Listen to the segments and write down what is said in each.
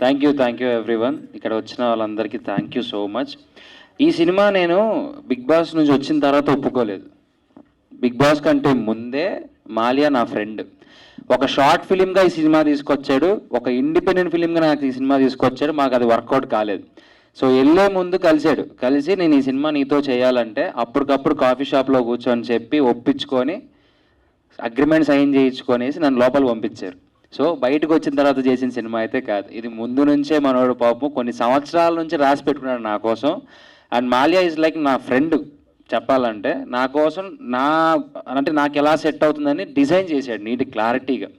Thank you everyone. ఇక్కడ వచ్చిన వాళ్ళందరికీ థ్యాంక్ యూ సో మచ్. ఈ సినిమా నేను బిగ్ బాస్ నుంచి వచ్చిన తర్వాత ఒప్పుకోలేదు. బిగ్ బాస్ కంటే ముందే మాలియా నా ఫ్రెండ్. ఒక షార్ట్ ఫిలింగా ఈ సినిమా తీసుకొచ్చాడు, ఒక ఇండిపెండెంట్ ఫిలింగా నాకు ఈ సినిమా తీసుకొచ్చాడు. మాకు అది వర్కౌట్ కాలేదు. సో వెళ్ళే ముందు కలిసి నేను ఈ సినిమా నీతో చేయాలంటే అప్పటికప్పుడు కాఫీ షాప్లో కూర్చొని చెప్పి ఒప్పించుకొని అగ్రిమెంట్ సైన్ చేయించుకొనేసి నన్ను లోపల పంపించారు. సో బయటకు వచ్చిన తర్వాత చేసిన సినిమా అయితే కాదు, ఇది ముందు నుంచే మనోడు పాపం కొన్ని సంవత్సరాల నుంచి రాసి పెట్టుకున్నాడు నా కోసం. అండ్ మాలియా ఈజ్ లైక్ నా ఫ్రెండ్ చెప్పాలంటే. నా కోసం అంటే నాకు ఎలా సెట్ అవుతుందని డిజైన్ చేశాడు నీట్ క్లారిటీగా.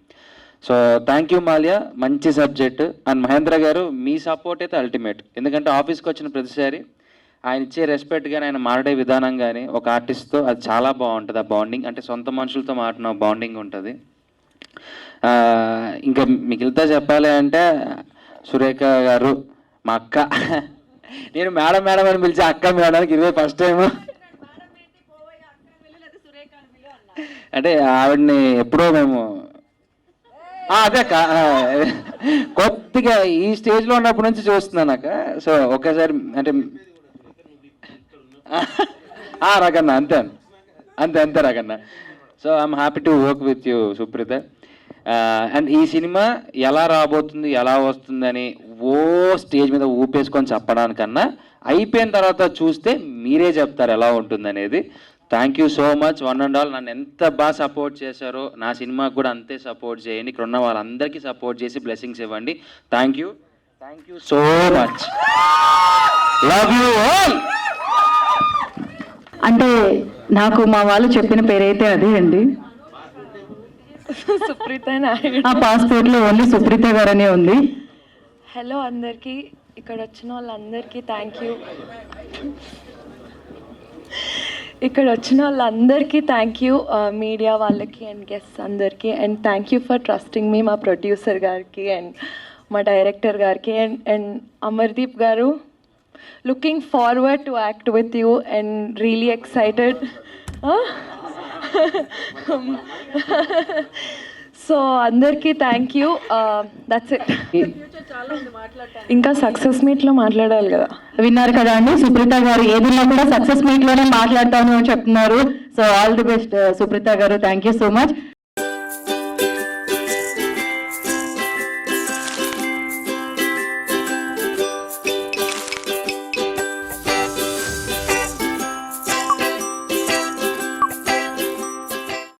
సో థ్యాంక్ యూ మాలియా, మంచి సబ్జెక్ట్. అండ్ మహేంద్ర గారు మీ సపోర్ట్ అయితే అల్టిమేట్. ఎందుకంటే ఆఫీస్కి వచ్చిన ప్రతిసారి ఆయన ఇచ్చే రెస్పెక్ట్ కానీ ఆయన మాట్లాడే విధానం కానీ ఒక ఆర్టిస్ట్తో అది చాలా బాగుంటుంది. ఆ బాండింగ్ అంటే సొంత మనుషులతో మాట్లాడిన బాండింగ్ ఉంటుంది. ఇంకా మిగిలితే చెప్పాలి అంటే సురేఖ గారు మా అక్క. నేను మేడం మేడం అని పిలిచి అక్క మేడానికి ఇదే ఫస్ట్ టైము. అంటే ఆవిడని ఎప్పుడో మేము అదే కొద్దిగా ఈ స్టేజ్లో ఉన్నప్పటి నుంచి చూస్తున్నాను అక్క. సో ఒకేసారి అంటే రకన్న అంతే రకన్న. So I'm happy to work with you Supreetha. And ఈ సినిమా ఎలా రాబోతుంది ఎలా వస్తుందని స్టేజ్ మీద ఊపేసుకొని చెప్పడానికన్నా అయిపోయిన తర్వాత చూస్తే మీరే చెప్తారు ఎలా ఉంటుందనేది. Thank you so much one and all. నన్ను ఎంత బాగా సపోర్ట్ చేశారో నా సినిమాకి కూడా అంతే సపోర్ట్ చేయండి. ఇక్కడ ఉన్న వాళ్ళందరికీ సపోర్ట్ చేసి బ్లెస్సింగ్స్ ఇవ్వండి. Thank you so much. Love you all. అంటే నాకు మా వాళ్ళు చెప్పిన పేరైతే అదే అండి. సుప్రీత ఆ పాస్పోర్ట్ లో ఓన్లీ సుప్రీత గారనే ఉంది. హలో అందరికీ, ఇక్కడ వచ్చిన వాళ్ళందరికీ థ్యాంక్ యూ. మీడియా వాళ్ళకి అండ్ గెస్ట్స్ అందరికీ. And thank you for trusting me, మా ప్రొడ్యూసర్ గారికి అండ్ మా డైరెక్టర్ గారికి అండ్ అమర్దీప్ గారు. Looking forward to act with you and really excited. So అందరికీ థ్యాంక్ యూ. That's it. ఇంకా సక్సెస్ మీట్లో మాట్లాడాలి కదా. విన్నారు కదా అండి, సుప్రీత గారు ఏదిన్నా కూడా సక్సెస్ మీట్ లోనే మాట్లాడతాను చెప్తున్నారు. So all the best Supritha గారు. Thank you so much.